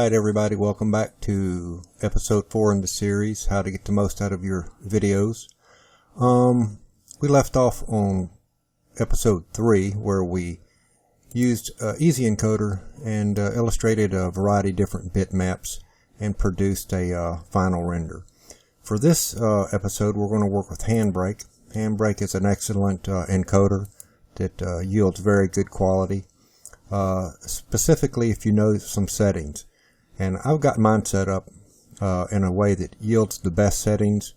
Alright everybody, welcome back to episode 4 in the series, how to get the most out of your videos. We left off on episode 3 where we used Easy Encoder and illustrated a variety of different bitmaps and produced a final render. For this episode we're going to work with Handbrake. Handbrake is an excellent encoder that yields very good quality. Specifically if you know some settings, and I've got mine set up in a way that yields the best settings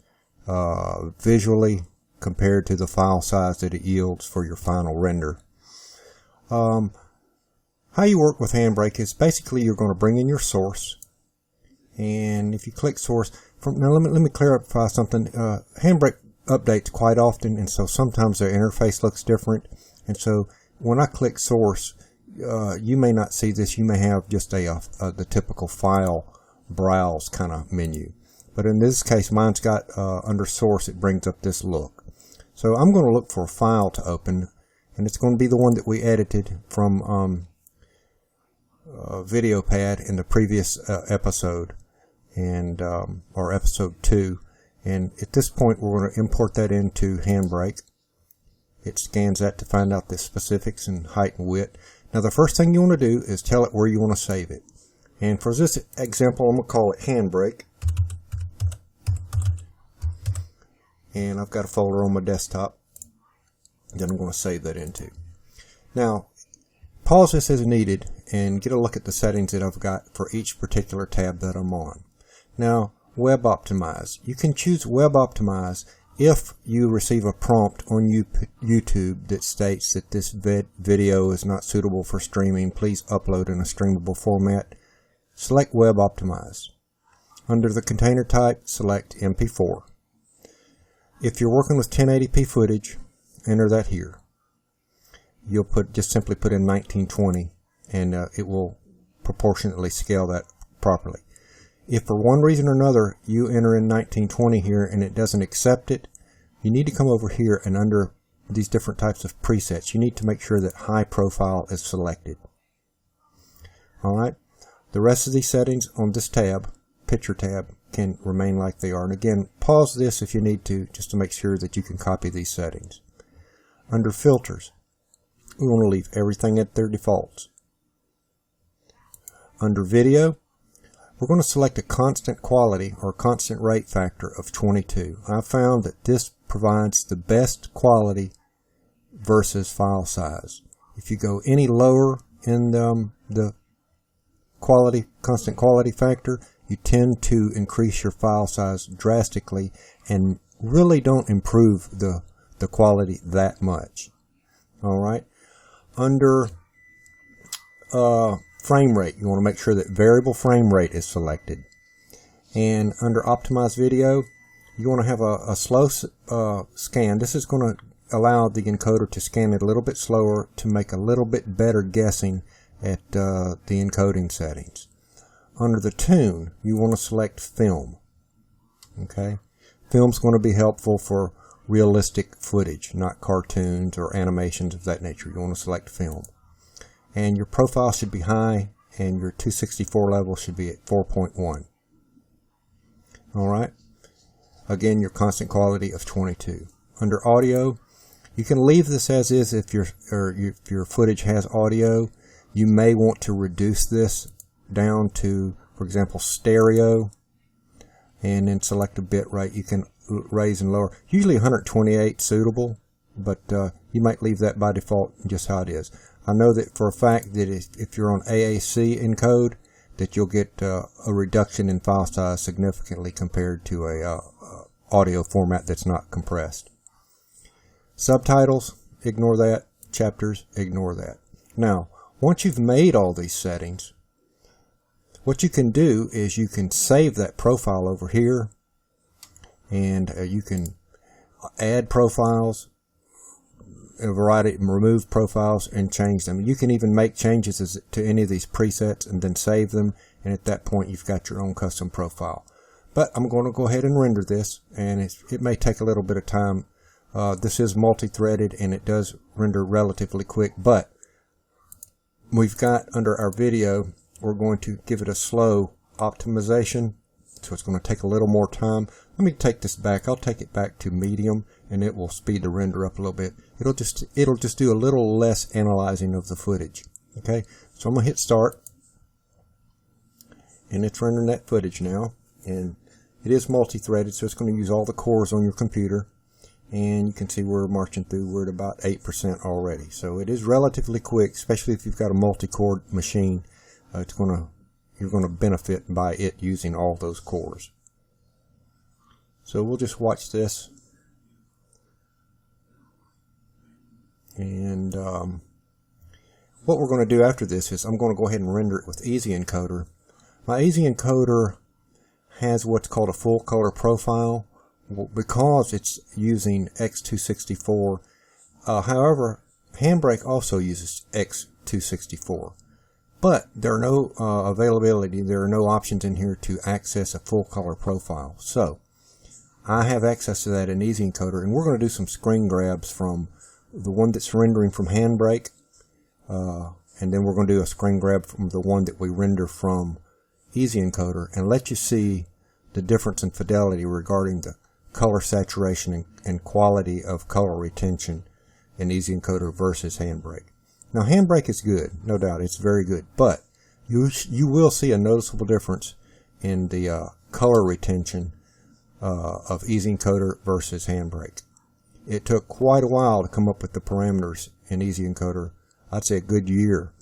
visually compared to the file size that it yields for your final render. How you work with Handbrake is basically you're going to bring in your source, and if you click source, now let me clarify something. Handbrake updates quite often, and so sometimes their interface looks different, and so when I click source, you may not see this. You may have just the typical file browse kind of menu. But in this case, mine's got under source, it brings up this look. So I'm going to look for a file to open, and it's going to be the one that we edited from VideoPad in the previous episode, and or episode 2. And at this point, we're going to import that into Handbrake. It scans that to find out the specifics and height and width. Now the first thing you want to do is tell it where you want to save it. And for this example, I'm going to call it Handbrake. And I've got a folder on my desktop that I'm going to save that into. Now, pause this as needed and get a look at the settings that I've got for each particular tab that I'm on. Now, Web Optimize. You can choose Web Optimize if you receive a prompt on YouTube that states that this video is not suitable for streaming, please upload in a streamable format. Select Web Optimize. Under the container type, select MP4. If you're working with 1080p footage, enter that here. You'll just simply put in 1920, and it will proportionately scale that properly. If for one reason or another you enter in 1920 here and it doesn't accept it, you need to come over here, and under these different types of presets, you need to make sure that high profile is selected. Alright, the rest of these settings on this tab, picture tab, can remain like they are. And again, pause this if you need to, just to make sure that you can copy these settings. Under filters, we want to leave everything at their defaults. Under video, we're going to select a constant quality or constant rate factor of 22. I found that this provides the best quality versus file size. If you go any lower in the constant quality factor, you tend to increase your file size drastically and really don't improve the quality that much. Alright, under frame rate, you want to make sure that variable frame rate is selected. And under optimize video, you want to have a slow scan. This is going to allow the encoder to scan it a little bit slower to make a little bit better guessing at the encoding settings. Under the tune, you want to select film. Okay, film's going to be helpful for realistic footage, not cartoons or animations of that nature. You want to select film. And your profile should be high, and your 264 level should be at 4.1. Alright, again, your constant quality of 22. Under audio, you can leave this as is if your footage has audio. You may want to reduce this down to, for example, stereo, and then select a bit rate. You can raise and lower. Usually 128 suitable, but you might leave that by default just how it is. I know that for a fact that if you're on AAC encode, that you'll get a reduction in file size significantly compared to a audio format that's not compressed. Subtitles, ignore that. Chapters, ignore that. Now, once you've made all these settings, what you can do is you can save that profile over here, and you can add profiles, a variety, remove profiles and change them. You can even make changes to any of these presets and then save them, and at that point you've got your own custom profile. But I'm going to go ahead and render this, and it may take a little bit of time. This is multi-threaded and it does render relatively quick, but we've got under our video we're going to give it a slow optimization, so it's going to take a little more time. Let me take this back. I'll take it back to medium, and it will speed the render up a little bit. It'll just do a little less analyzing of the footage. Okay, so I'm going to hit start, and it's rendering that footage now, and it is multi-threaded, so it's going to use all the cores on your computer, and you can see we're marching through. We're at about 8% already, so it is relatively quick, especially if you've got a multi-core machine. You're going to benefit by it using all those cores. So we'll just watch this, and what we're going to do after this is I'm going to go ahead and render it with Easy Encoder. My Easy Encoder has what's called a full color profile because it's using X264. However, Handbrake also uses X264. But there are no there are no options in here to access a full color profile. So I have access to that in Easy Encoder, and we're going to do some screen grabs from the one that's rendering from Handbrake, and then we're going to do a screen grab from the one that we render from Easy Encoder, and let you see the difference in fidelity regarding the color saturation and quality of color retention in Easy Encoder versus Handbrake. Now, Handbrake is good, no doubt, it's very good, but you will see a noticeable difference in the color retention of Easy Encoder versus Handbrake. It took quite a while to come up with the parameters in Easy Encoder. I'd say a good year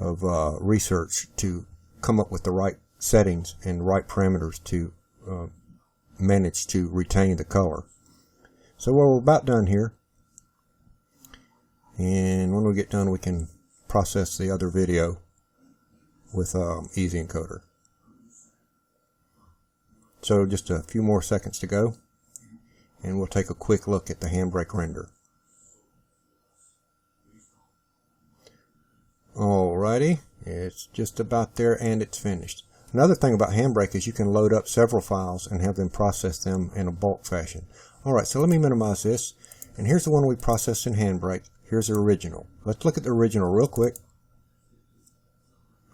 of research to come up with the right settings and right parameters to manage to retain the color. So we're about done here, and when we get done we can process the other video with Easy Encoder. So just a few more seconds to go, and we'll take a quick look at the Handbrake render. Alrighty, it's just about there and it's finished. Another thing about Handbrake is you can load up several files and have them process them in a bulk fashion. Alright, so let me minimize this, and here's the one we processed in Handbrake. Here's the original. Let's look at the original real quick.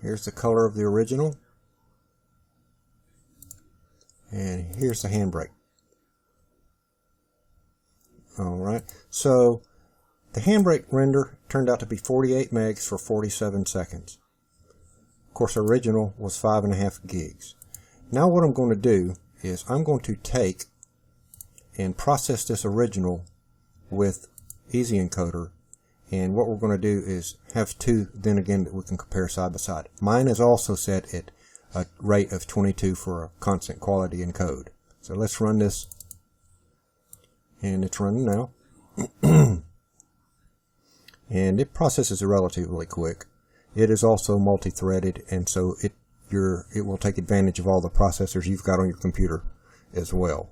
Here's the color of the original, and here's the Handbrake. Alright, so the Handbrake render turned out to be 48 megs for 47 seconds. Of course, the original was 5.5 gigs. Now what I'm going to do is I'm going to take and process this original with Easy Encoder, and what we're going to do is have two then again that we can compare side by side. Mine is also set at a rate of 22 for a constant quality encode. So let's run this, and it's running now. And it processes relatively quick. It is also multi-threaded, and so it will take advantage of all the processors you've got on your computer as well.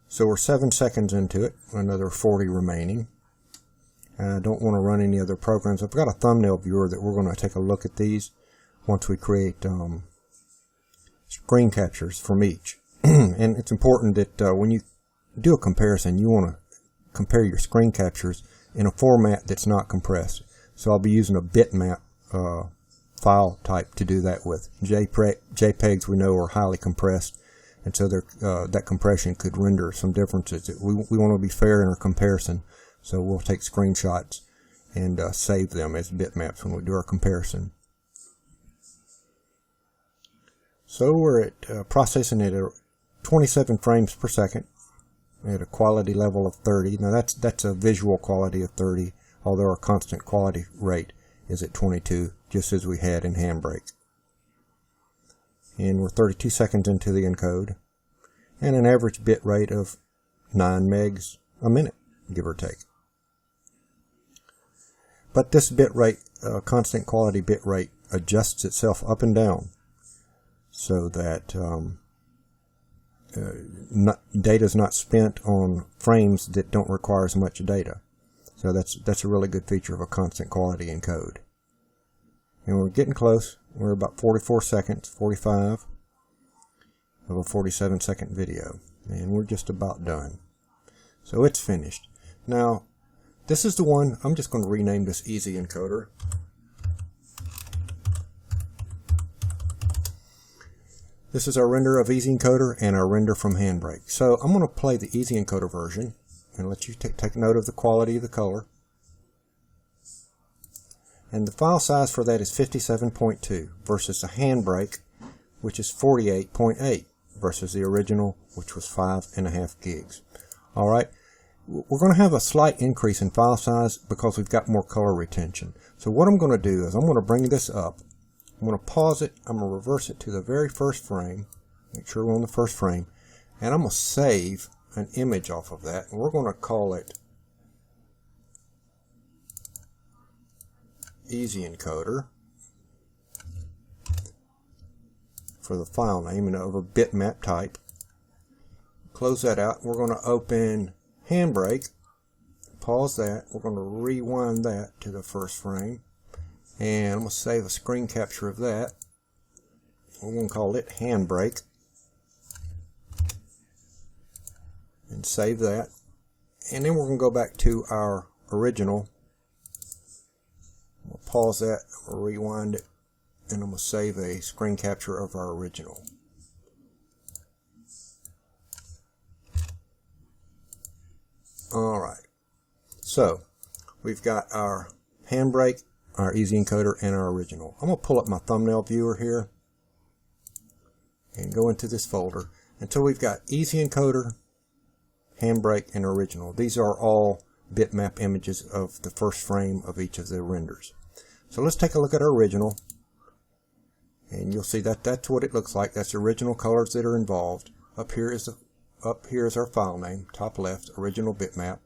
So we're 7 seconds into it, another 40 remaining. I don't want to run any other programs. I've got a thumbnail viewer that we're going to take a look at these once we create screen captures from each. And it's important that when you do a comparison, you want to compare your screen captures in a format that's not compressed. So I'll be using a bitmap file type to do that with. JPEGs we know are highly compressed, and so that compression could render some differences. We want to be fair in our comparison, so we'll take screenshots and save them as bitmaps when we do our comparison. So we're at processing at 27 frames per second at a quality level of 30. Now that's a visual quality of 30, although our constant quality rate is at 22, just as we had in Handbrake. And we're 32 seconds into the encode, and an average bit rate of 9 megs a minute, give or take. But this bit rate, constant quality bit rate, adjusts itself up and down so that data is not spent on frames that don't require as much data. So that's a really good feature of a constant quality encode. And we're getting close. We're about 44 seconds, 45 of a 47 second video. And we're just about done. So it's finished. Now, this is the one, I'm just going to rename this Easy Encoder. This is our render of Easy Encoder and our render from Handbrake. So I'm going to play the Easy Encoder version and let you take note of the quality of the color. And the file size for that is 57.2 versus the Handbrake, which is 48.8 versus the original, which was 5.5 gigs. Alright, we're going to have a slight increase in file size because we've got more color retention. So what I'm going to do is I'm going to bring this up. I'm going to pause it. I'm going to reverse it to the very first frame. Make sure we're on the first frame. And I'm going to save an image off of that. And we're going to call it Easy Encoder for the file name and of a bitmap type. Close that out. We're going to open Handbrake. Pause that. We're going to rewind that to the first frame. And I'm going to save a screen capture of that. We're going to call it Handbrake. And save that. And then we're going to go back to our original. We'll pause that, we'll rewind it, and I'm going to save a screen capture of our original. Alright, so we've got our Handbrake, our Easy Encoder, and our original. I'm going to pull up my thumbnail viewer here and go into this folder until we've got Easy Encoder, Handbrake, and original. These are all bitmap images of the first frame of each of the renders. So let's take a look at our original, and you'll see that that's what it looks like. That's the original colors that are involved. Up here is our file name, top left, original bitmap.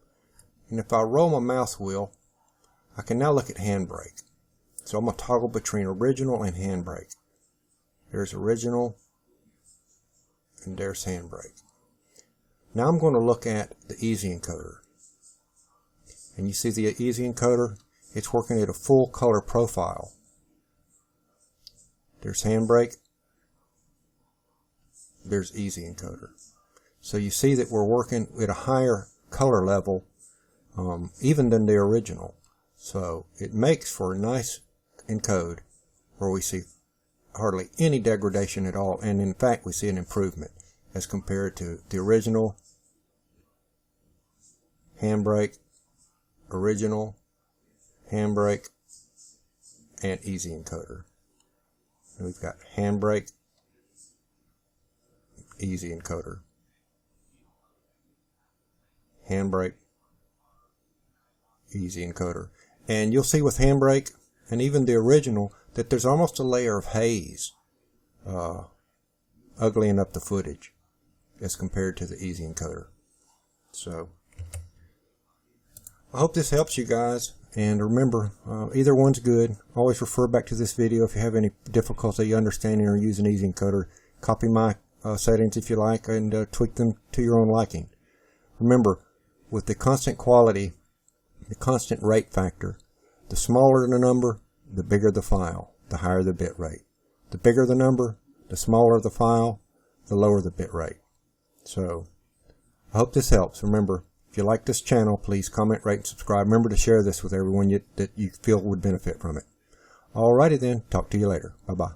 And if I roll my mouse wheel, I can now look at Handbrake. So I'm going to toggle between original and Handbrake. There's original, and there's Handbrake. Now I'm going to look at the Easy Encoder. And you see the Easy Encoder, it's working at a full color profile. There's Handbrake, there's Easy Encoder. So you see that we're working at a higher color level even than the original. So it makes for a nice encode where we see hardly any degradation at all, and in fact we see an improvement as compared to the original, Handbrake, original, Handbrake, and Easy Encoder. And we've got Handbrake, Easy Encoder, Handbrake, Easy Encoder. And you'll see with Handbrake and even the original that there's almost a layer of haze uglying up the footage as compared to the Easy Encoder. So I hope this helps you guys, and remember, either one's good. Always refer back to this video if you have any difficulty understanding or using Easy Encoder. Copy my settings if you like, and tweak them to your own liking. Remember, with the constant quality, the constant rate factor, the smaller the number, the bigger the file, the higher the bit rate. The bigger the number, the smaller the file, the lower the bit rate. So, I hope this helps. Remember, if you like this channel, please comment, rate, and subscribe. Remember to share this with everyone that you feel would benefit from it. Alrighty then, talk to you later. Bye-bye.